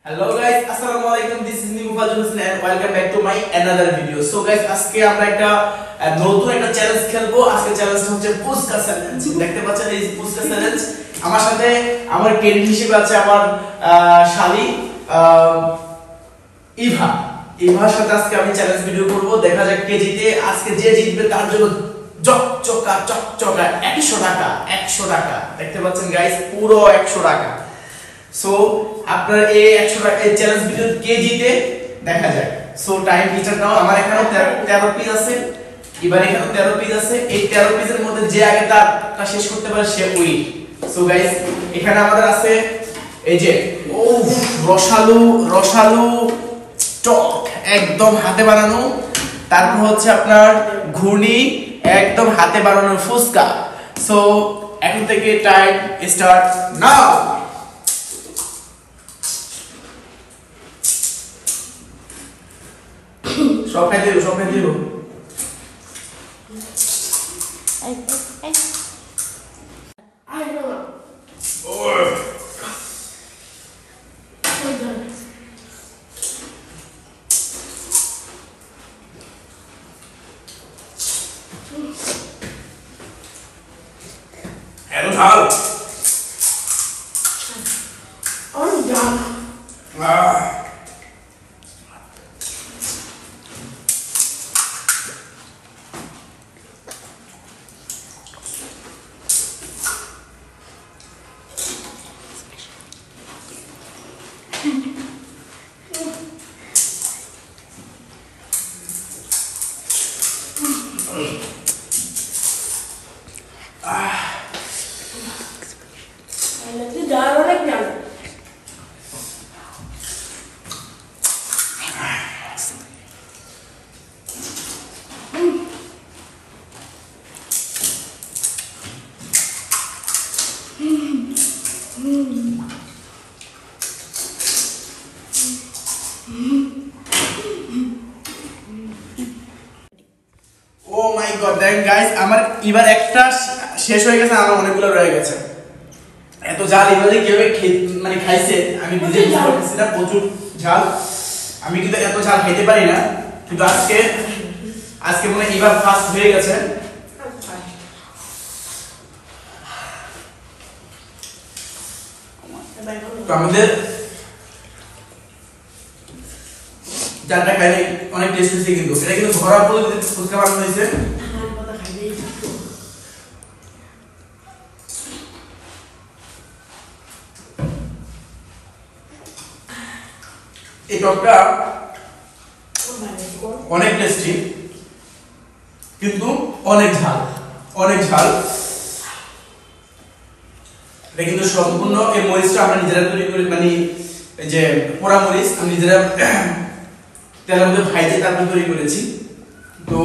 Hello guys, assalamu alaikum. This is me Mufajul Hussain and welcome back to my another video. So guys, আজকে আমরা একটা নতুন একটা challenge খেলবো। আজকে চ্যালেঞ্জটা হচ্ছে পুচকা চ্যালেঞ্জ। দেখতে পাচ্ছেন এই পুচকা চ্যালেঞ্জ। আমার সাথে আমার ক্যান্ডিড হিসেবে আছে আমার শালি ইভা। ইভার সাথে আজকে আমি চ্যালেঞ্জ ভিডিও করব। দেখা যাক কে জিতে। আজকে যে জিতবে তার জন্য চকচকা 100 টাকা 100 টাকা। দেখতে পাচ্ছেন গাইস পুরো 100 টাকা। সো আপনার এই 100 টাকা এই চ্যালেঞ্জ ভিডিও কে জিতে দেখা যায়। সো টাইম ফিচার দাও। আমার এখানে 13 পিস আছে, এবার এখানে 13 পিস আছে। এই 13 পিসের মধ্যে যে আগে তারটা শেষ করতে পারে সে উইন। সো গাইস এখানে আমাদের আছে এই যে রসালো স্টক একদম হাতে বানানো, তারপর হচ্ছে আপনার ঘুর্ণি একদম হাতে বানানো ফুচকা। সো এখন থেকে টাইম স্টার্ট নাও। সব খাইতে দিব এত ঝাল ও মাই গড। দেখেন গাইস আমার এবার একটা শেষ হয়ে গেছে, আমার অনেকগুলো রয়ে গেছে। এত ঝাল এবারে কিভাবে মানে খাইছে আমি বুঝে বুঝতে পারছি না, প্রচুর ঝাল। আমি কিন্তু এত ঝাল খেতে পারি না, কিন্তু আজকে মনে হয় এবার ফার্স্ট হয়ে গেছে। তো আমাদের যারটা খাইলে অনেক টেস্ট হয়েছে, কিন্তু এটা কিন্তু ঘরোয়া পদ্ধতিতে ফুচকা বানানো হয়েছে। এই টকটা অনেক টেস্টি, কিন্তু অনেক ঝাল। এটা কিন্তু সম্পূর্ণ এই মরিচটা আমরা নিজেরা তৈরি করি, মানে এই যে পোড়া মরিচ আমি নিজেরা তেলের মধ্যে ভাইজে তারপর তৈরি করেছি। তো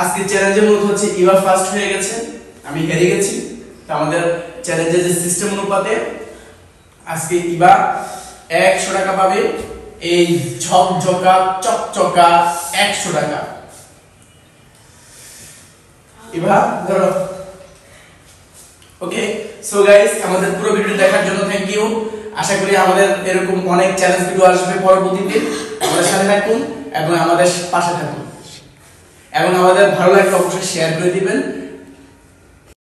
আজকে চ্যালেঞ্জের মধ্যে হচ্ছে ইভা ফার্স্ট হয়ে গেছে, আমি হেরে গেছি। তো আমাদের চ্যালেঞ্জের যে সিস্টেম অনুপাতে আজকে ইভা 100 টাকা পাবে। এই ঝকঝকা চকচকা 100 টাকা। ইভা ধরো। ওকে সো গাইস আমাদের পুরো ভিডিও দেখার জন্য থ্যাংক ইউ। আশা করি আমাদের এরকম অনেক চ্যালেঞ্জ ভিডিও আসবে পরবর্তীতে। আমাদের সাথে থাকুন এবং আমাদের পাশে থাকুন, এবং আমাদের ভালো লাগলে অবশ্যই শেয়ার করে দিবেন।